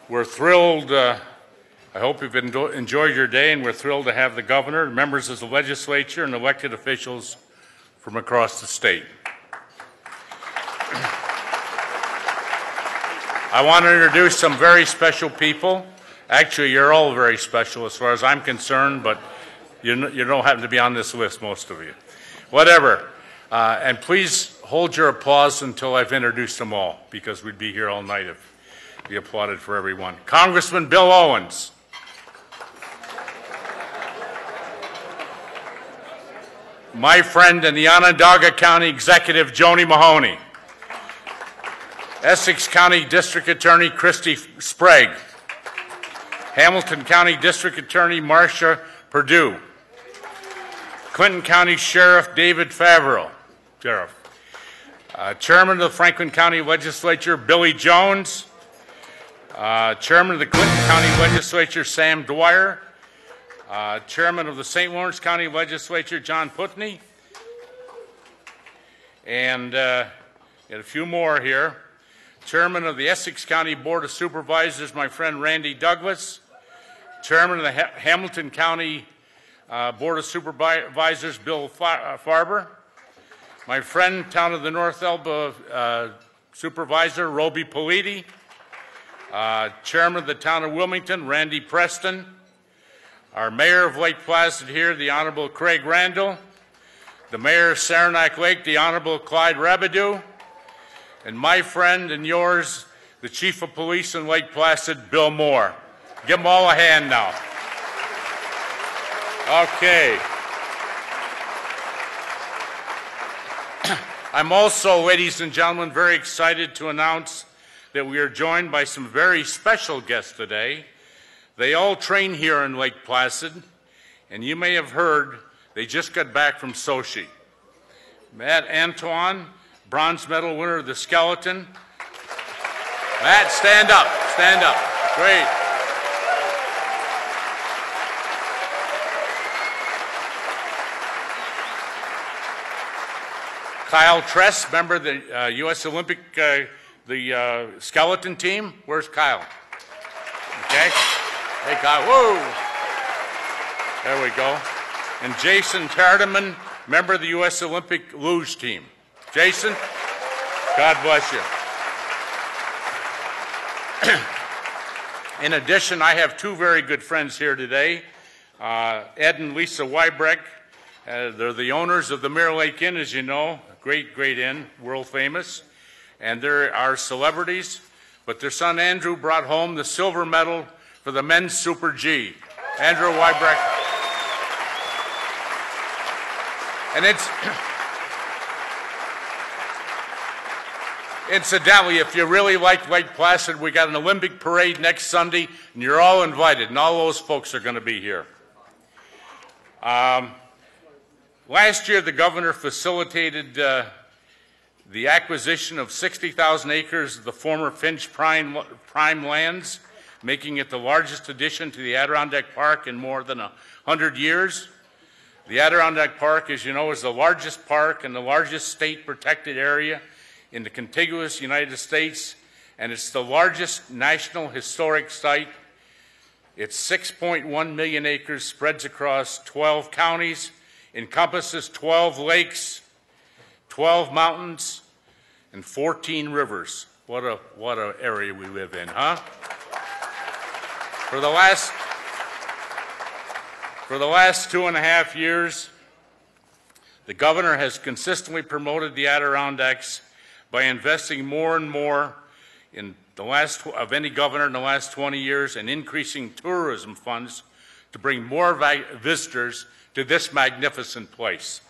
We're thrilled, I hope you've enjoyed your day, and we're thrilled to have the governor, members of the legislature, and elected officials from across the state. I want to introduce some very special people. Actually, you're all very special as far as I'm concerned, but you don't happen to be on this list, most of you. Whatever. And please hold your applause until I've introduced them all, because we'd be here all night if we applauded for everyone. Congressman Bill Owens. My friend and the Onondaga County Executive, Joni Mahoney. Essex County District Attorney, Christy Sprague. Hamilton County District Attorney, Marcia Perdue. Clinton County Sheriff, David Favreau. Sheriff. Chairman of the Franklin County Legislature, Billy Jones. Chairman of the Clinton County Legislature, Sam Dwyer. Chairman of the St. Lawrence County Legislature, John Putney. And a few more here. Chairman of the Essex County Board of Supervisors, my friend Randy Douglas. Chairman of the Hamilton County Board of Supervisors, Bill Farber. My friend, Town of the North Elba Supervisor, Roby Politi. Chairman of the Town of Wilmington, Randy Preston. Our Mayor of Lake Placid here, the Honorable Craig Randall. The Mayor of Saranac Lake, the Honorable Clyde Rabideau. And my friend and yours, the Chief of Police in Lake Placid, Bill Moore. Give them all a hand now. Okay. I'm also, ladies and gentlemen, very excited to announce that we are joined by some very special guests today. They all train here in Lake Placid, and you may have heard they just got back from Sochi. Matt Antoine, bronze medal winner of the skeleton. Matt, stand up, stand up. Great. Kyle Tress, member of the U.S. Olympic, the skeleton team. Where's Kyle? Okay. Hey, Kyle. Whoa. There we go. And Jason Tardeman, member of the U.S. Olympic luge team. Jason, God bless you. In addition, I have two very good friends here today, Ed and Lisa Wybreck. They're the owners of the Mirror Lake Inn, as you know, great inn, world famous. And they're our celebrities. But their son Andrew brought home the silver medal for the men's Super G. Andrew Wybreck. And incidentally, if you really like Lake Placid, we got an Olympic parade next Sunday, and you're all invited, and all those folks are going to be here. Last year, the governor facilitated the acquisition of 60,000 acres of the former Finch Prime lands, making it the largest addition to the Adirondack Park in more than 100 years. The Adirondack Park, as you know, is the largest park and the largest state protected area in the contiguous United States, and it's the largest national historic site. It's 6.1 million acres, spreads across 12 counties, encompasses 12 lakes, 12 mountains, and 14 rivers. What a area we live in, huh? For the last 2.5 years, the governor has consistently promoted the Adirondacks by investing more and more of any governor in the last 20 years and increasing tourism funds to bring more visitors to this magnificent place.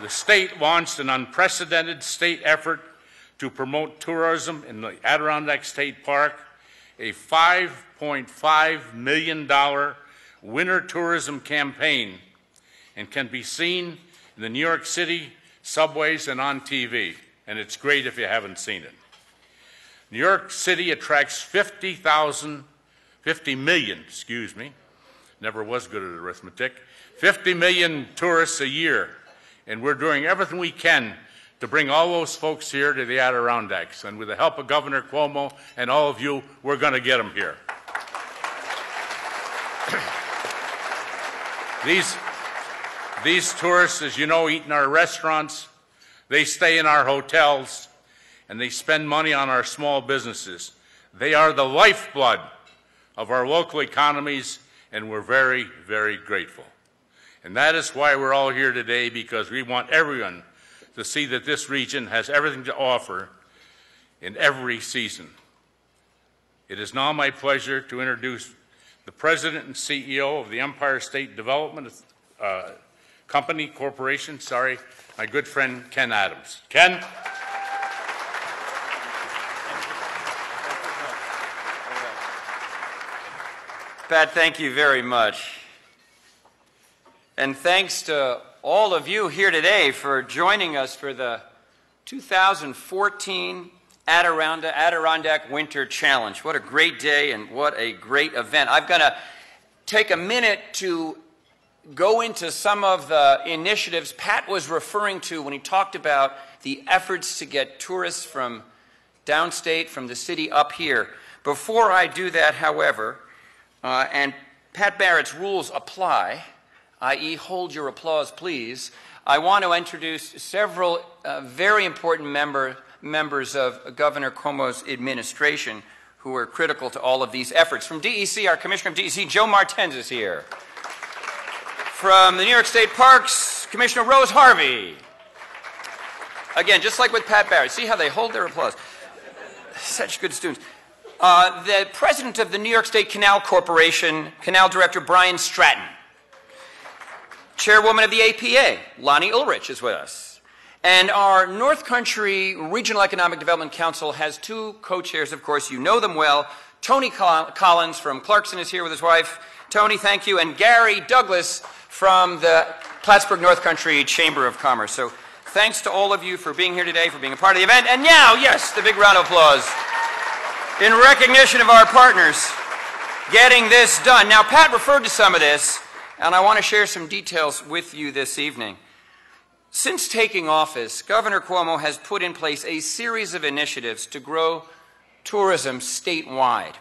The state launched an unprecedented state effort to promote tourism in the Adirondack State Park, a $5.5 million winter tourism campaign, and can be seen in the New York City subways and on TV, and it's great if you haven't seen it. New York City attracts 50 million, never was good at arithmetic, 50 million tourists a year, and we're doing everything we can to bring all those folks here to the Adirondacks. And with the help of Governor Cuomo and all of you, we're going to get them here. These tourists, as you know, eat in our restaurants, they stay in our hotels, and they spend money on our small businesses. They are the lifeblood of our local economies, and we're very, very grateful. And that is why we're all here today, because we want everyone to see that this region has everything to offer in every season. It is now my pleasure to introduce the President and CEO of the Empire State Development Corporation, my good friend Ken Adams. Ken? Pat, thank you very much. And thanks to all of you here today for joining us for the 2014 Adirondack Winter Challenge. What a great day and what a great event. I'm going to take a minute to go into some of the initiatives Pat was referring to when he talked about the efforts to get tourists from downstate, from the city up here. Before I do that, however, and Pat Barrett's rules apply, i.e. hold your applause, please, I want to introduce several very important members of Governor Cuomo's administration who are critical to all of these efforts. From DEC, our Commissioner of DEC, Joe Martens, is here. From the New York State Parks, Commissioner Rose Harvey. Again, just like with Pat Barrett, see how they hold their applause. Such good students. The President of the New York State Canal Corporation, Canal Director Brian Stratton. Chairwoman of the APA, Lonnie Ulrich, is with us. And our North Country Regional Economic Development Council has two co-chairs, of course, you know them well. Tony Collins from Clarkson is here with his wife. Tony, thank you. And Gary Douglas from the Plattsburgh North Country Chamber of Commerce. So thanks to all of you for being here today, for being a part of the event. And now, yes, the big round of applause in recognition of our partners getting this done. Now, Pat referred to some of this, and I want to share some details with you this evening. Since taking office, Governor Cuomo has put in place a series of initiatives to grow tourism statewide.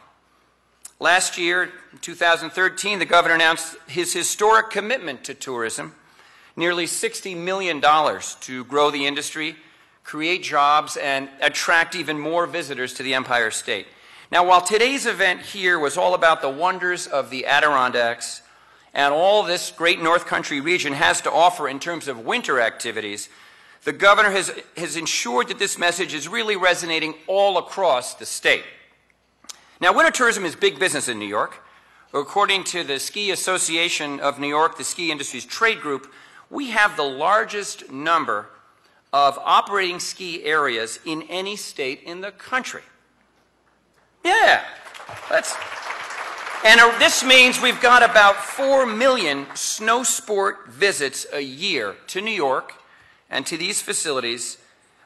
Last year, in 2013, the governor announced his historic commitment to tourism, nearly $60 million to grow the industry, create jobs, and attract even more visitors to the Empire State. Now, while today's event here was all about the wonders of the Adirondacks and all this great North Country region has to offer in terms of winter activities, the governor has ensured that this message is really resonating all across the state. Now, winter tourism is big business in New York. According to the Ski Association of New York, the ski industry's trade group, we have the largest number of operating ski areas in any state in the country. Yeah, this means we've got about 4 million snow sport visits a year to New York and to these facilities,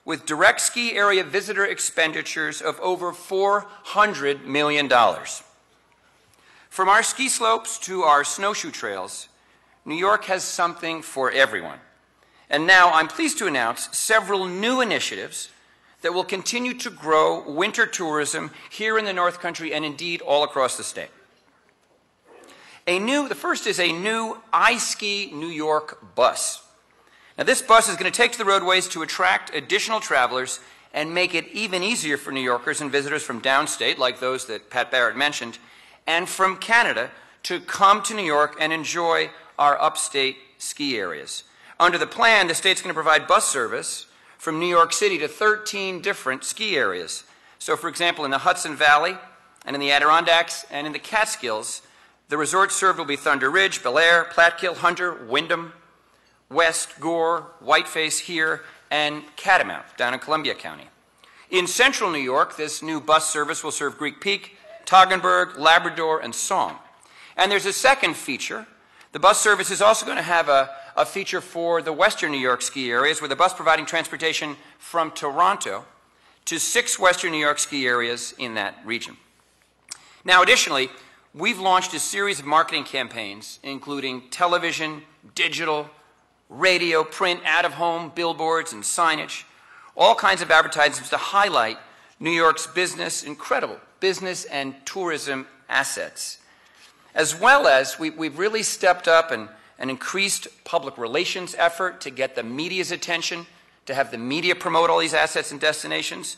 with direct ski area visitor expenditures of over $400 million. From our ski slopes to our snowshoe trails, New York has something for everyone. And now I'm pleased to announce several new initiatives that will continue to grow winter tourism here in the North Country and indeed all across the state. The first is a new iSki New York bus. Now, this bus is going to take to the roadways to attract additional travelers and make it even easier for New Yorkers and visitors from downstate, like those that Pat Barrett mentioned, and from Canada to come to New York and enjoy our upstate ski areas. Under the plan, the state's going to provide bus service from New York City to 13 different ski areas. So, for example, in the Hudson Valley and in the Adirondacks and in the Catskills, the resorts served will be Thunder Ridge, Bel Air, Platkill, Hunter, Wyndham, West, Gore, Whiteface here, and Catamount down in Columbia County. In central New York, this new bus service will serve Greek Peak, Toggenburg, Labrador, and Song. And there's a second feature. The bus service is also going to have a feature for the western New York ski areas, with a bus providing transportation from Toronto to 6 western New York ski areas in that region. Now, additionally, we've launched a series of marketing campaigns, including television, digital, radio, print, out-of-home, billboards, and signage. All kinds of advertisements to highlight New York's incredible business and tourism assets. As well as we've really stepped up and increased public relations effort to get the media's attention, to have the media promote all these assets and destinations.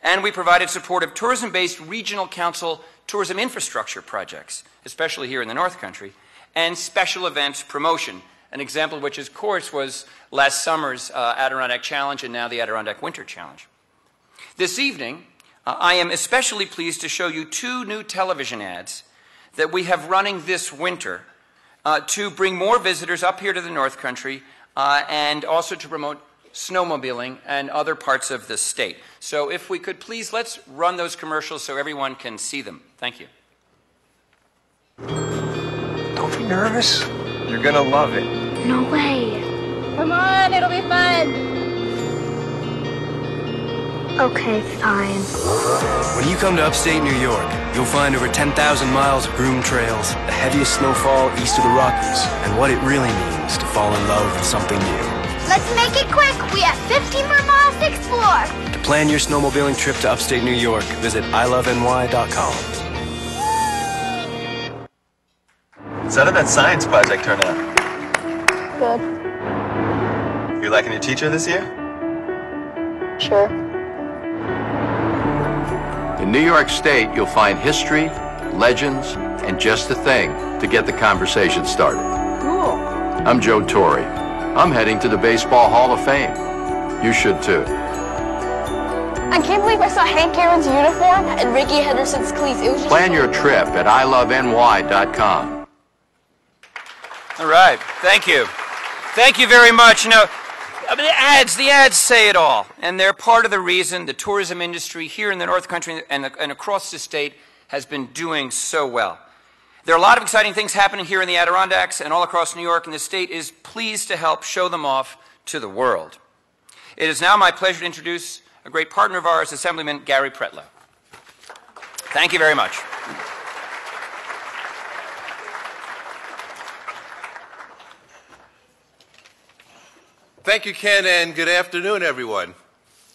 And we provided support of tourism-based regional council tourism infrastructure projects, especially here in the North Country, and special events promotion, an example of which, of course, was last summer's Adirondack Challenge and now the Adirondack Winter Challenge. This evening, I am especially pleased to show you 2 new television ads that we have running this winter to bring more visitors up here to the North Country and also to promote snowmobiling and other parts of the state. So if we could please, let's run those commercials so everyone can see them. Thank you. Don't be nervous. You're gonna love it. No way. Come on, it'll be fun. Okay, fine. When you come to upstate New York, you'll find over 10,000 miles of groomed trails, the heaviest snowfall east of the Rockies, and what it really means to fall in love with something new. Let's make it quick. We have 15 more miles to explore. To plan your snowmobiling trip to upstate New York, visit iloveny.com. So how did that science project turn out? Good. You liking your teacher this year? Sure. In New York State, you'll find history, legends, and just the thing to get the conversation started. Cool. I'm Joe Torre. I'm heading to the Baseball Hall of Fame. You should too. I can't believe I saw Hank Aaron's uniform and Ricky Henderson's cleats. It was just Plan your trip at iloveny.com. All right. Thank you. Thank you very much. You know, the ads say it all, and they're part of the reason the tourism industry here in the North Country and across the state has been doing so well. There are a lot of exciting things happening here in the Adirondacks and all across New York, and the state is pleased to help show them off to the world. It is now my pleasure to introduce a great partner of ours, Assemblyman Gary Pretlow. Thank you very much. Thank you, Ken, and good afternoon, everyone.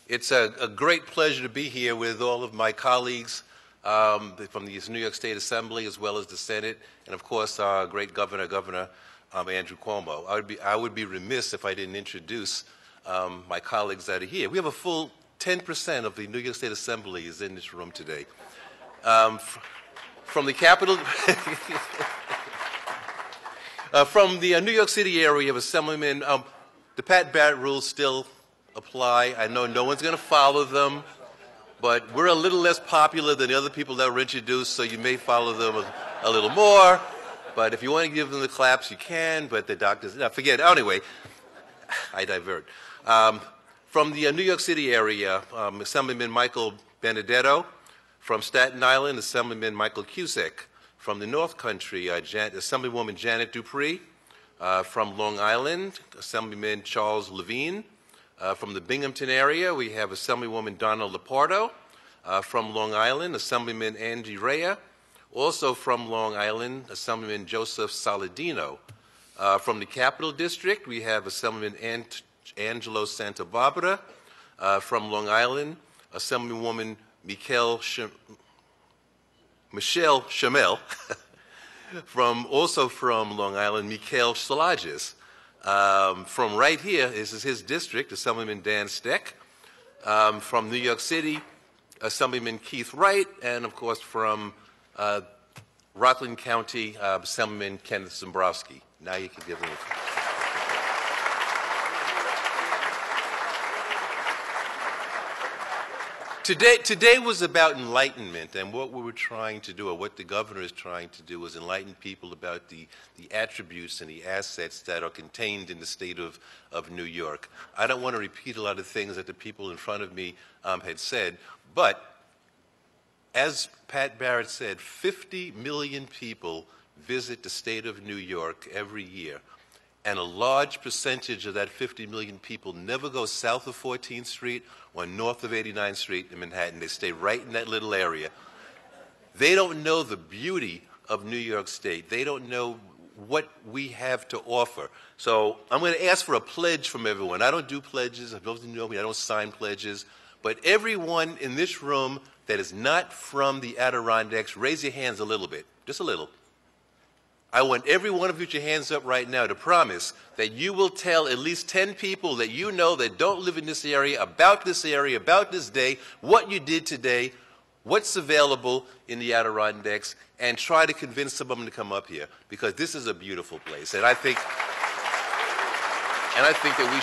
It's a great pleasure to be here with all of my colleagues from the New York State Assembly, as well as the Senate, and of course our great Governor Andrew Cuomo. I would be remiss if I didn't introduce my colleagues that are here. We have a full 10% of the New York State Assembly is in this room today. From the Capitol, from the New York City area, we have Assemblyman. The Pat Barrett rules still apply. I know no one's going to follow them, but we're a little less popular than the other people that were introduced, so you may follow them a little more. But if you want to give them the claps, you can, but the doctors, forget it. Anyway, I divert. From the New York City area, Assemblyman Michael Benedetto. From Staten Island, Assemblyman Michael Cusick. From the North Country, Assemblywoman Janet Dupree. From Long Island, Assemblyman Charles Levine. From the Binghamton area, we have Assemblywoman Donna Lepardo. From Long Island, Assemblyman Andy Rea. Also from Long Island, Assemblyman Joseph Saladino. From the Capital District, we have Assemblyman Angelo Santa Barbara. From Long Island, Assemblywoman Michelle Chamel. Also from Long Island, Mikhail Szilagyi. From right here, this is his district, Assemblyman Dan Steck. From New York City, Assemblyman Keith Wright. And of course from Rockland County, Assemblyman Kenneth Zimbrowski. Now you can give them a Today was about enlightenment, and what we were trying to do, or what the governor is trying to do, is enlighten people about the attributes and the assets that are contained in the state of New York. I don't want to repeat a lot of things that the people in front of me had said, but as Pat Barrett said, 50 million people visit the state of New York every year. And a large percentage of that 50 million people never go south of 14th Street or north of 89th Street in Manhattan. They stay right in that little area. They don't know the beauty of New York State. They don't know what we have to offer. So I'm going to ask for a pledge from everyone. I don't do pledges. I don't know me. I don't sign pledges. But everyone in this room that is not from the Adirondacks, raise your hands a little bit, just a little. I want every one of you to put your hands up right now to promise that you will tell at least 10 people that you know that don't live in this area, about this day, what you did today, what's available in the Adirondacks, and try to convince some of them to come up here, because this is a beautiful place. And I think that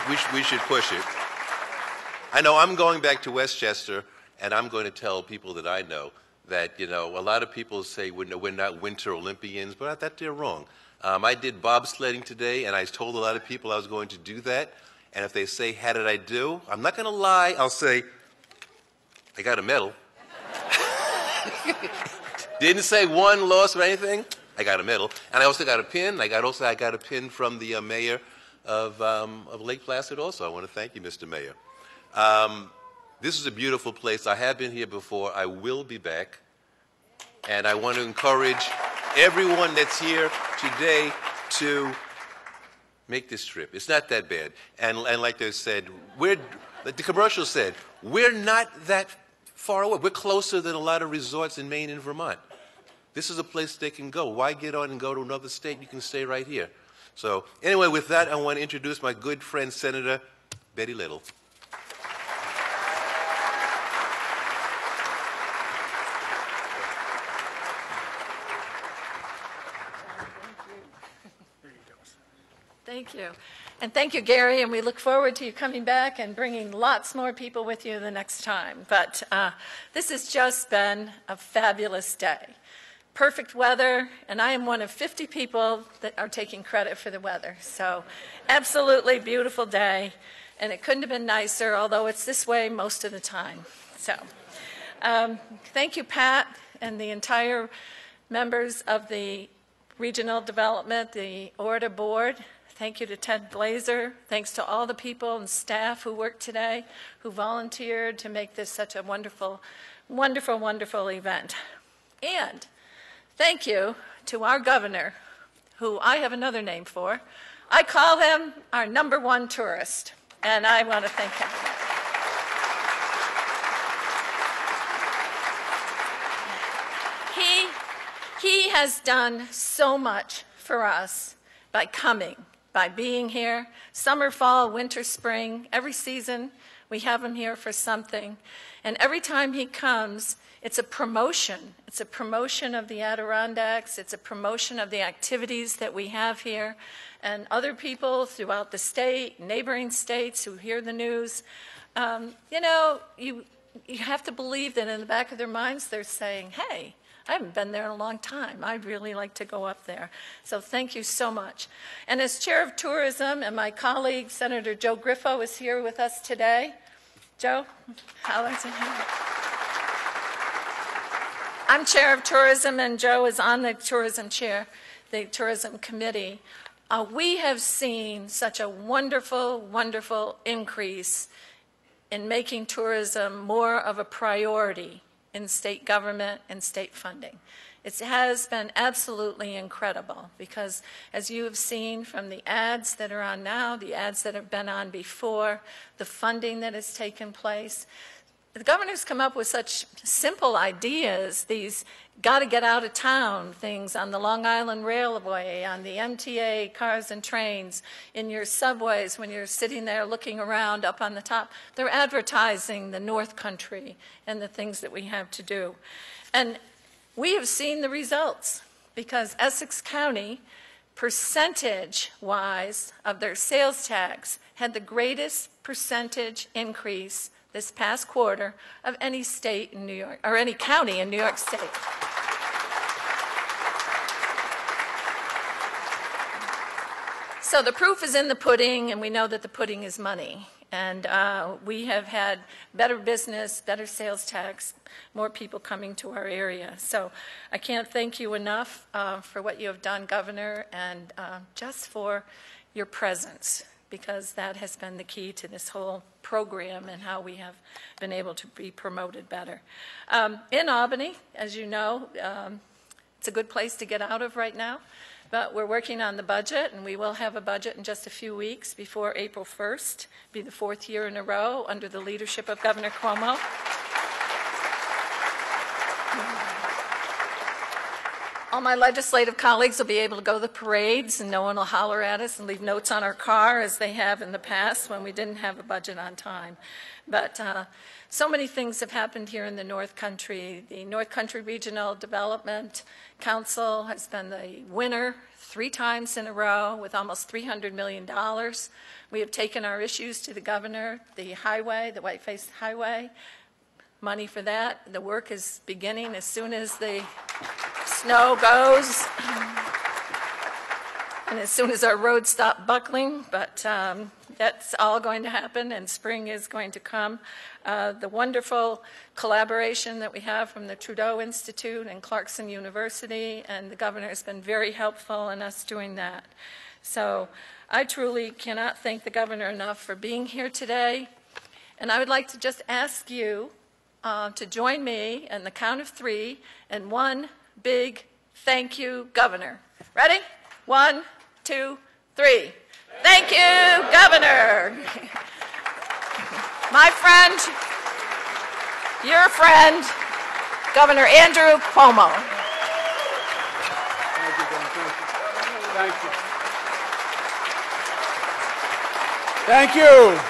we should push it. I know I'm going back to Westchester, and I'm going to tell people that I know that, you know, a lot of people say we're not Winter Olympians, but I thought they're wrong. I did bobsledding today, and I told a lot of people I was going to do that. And if they say, how did I do? I'm not going to lie. I'll say, I got a medal. Didn't say won, lost, or anything. I got a medal. And I also got a pin. I got a pin from the mayor of Lake Placid also. I want to thank you, Mr. Mayor. This is a beautiful place. I have been here before. I will be back. And I want to encourage everyone that's here today to make this trip. It's not that bad. And like they said, like the commercial said, we're not that far away. We're closer than a lot of resorts in Maine and Vermont. This is a place they can go. Why get on and go to another state? You can stay right here. So anyway, with that, I want to introduce my good friend, Senator Betty Little. Thank you. And thank you, Gary, and we look forward to you coming back and bringing lots more people with you the next time. But this has just been a fabulous day. Perfect weather, and I am one of 50 people that are taking credit for the weather. So absolutely beautiful day, and it couldn't have been nicer, although it's this way most of the time. So thank you, Pat, and the entire members of the Regional Development, the ORDA Board. Thank you to Ted Blazer. Thanks to all the people and staff who worked today, who volunteered to make this such a wonderful, wonderful, wonderful event. And thank you to our governor, who I have another name for. I call him our #1 tourist, and I want to thank him. He has done so much for us by coming, by being here, summer, fall, winter, spring, every season we have him here for something. And every time he comes, it's a promotion. It's a promotion of the Adirondacks. It's a promotion of the activities that we have here. And other people throughout the state, neighboring states who hear the news, you know, you have to believe that in the back of their minds they're saying, hey, I haven't been there in a long time. I'd really like to go up there. So thank you so much. And as Chair of Tourism, and my colleague, Senator Joe Griffo, is here with us today. Joe, how is it here? I'm Chair of Tourism, and Joe is on the Tourism Chair, the Tourism Committee. We have seen such a wonderful, wonderful increase in making tourism more of a priority in state government and state funding. It has been absolutely incredible because, as you have seen from the ads that are on now, the ads that have been on before, the funding that has taken place, the governor's come up with such simple ideas, these gotta get out of town things on the Long Island Railway, on the MTA cars and trains, in your subways when you're sitting there looking around up on the top. They're advertising the North Country and the things that we have to do. And we have seen the results because Essex County, percentage-wise of their sales tax, had the greatest percentage increase this past quarter of any state in New York, or any county in New York State. So the proof is in the pudding, and we know that the pudding is money. And we have had better business, better sales tax, more people coming to our area. So I can't thank you enough for what you have done, Governor, and just for your presence, because that has been the key to this whole program and how we have been able to be promoted better. In Albany, as you know, it's a good place to get out of right now. But we're working on the budget, and we will have a budget in just a few weeks before April 1st. Be the 4th year in a row under the leadership of Governor Cuomo. All my legislative colleagues will be able to go to the parades, and no one will holler at us and leave notes on our car as they have in the past when we didn't have a budget on time. But so many things have happened here in the North Country. The North Country Regional Development Council has been the winner 3 times in a row with almost $300 million. We have taken our issues to the governor, the highway, the Whiteface Highway, money for that. The work is beginning as soon as the snow goes and as soon as our roads stop buckling, but that's all going to happen, and spring is going to come. The wonderful collaboration that we have from the Trudeau Institute and Clarkson University, and the governor has been very helpful in us doing that. So I truly cannot thank the governor enough for being here today, and I would like to just ask you to join me in the count of 3 and one big thank you, Governor. Ready? 1, 2, 3. Thank you, Governor. My friend, your friend, Governor Andrew Cuomo. Thank you, Ben. Thank you. Thank you. Thank you.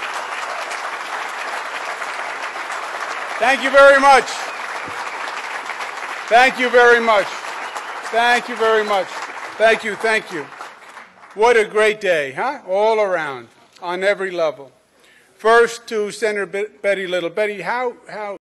Thank you very much. Thank you very much. Thank you very much. Thank you, thank you. What a great day, huh? All around, on every level. First to Senator Betty Little. Betty, how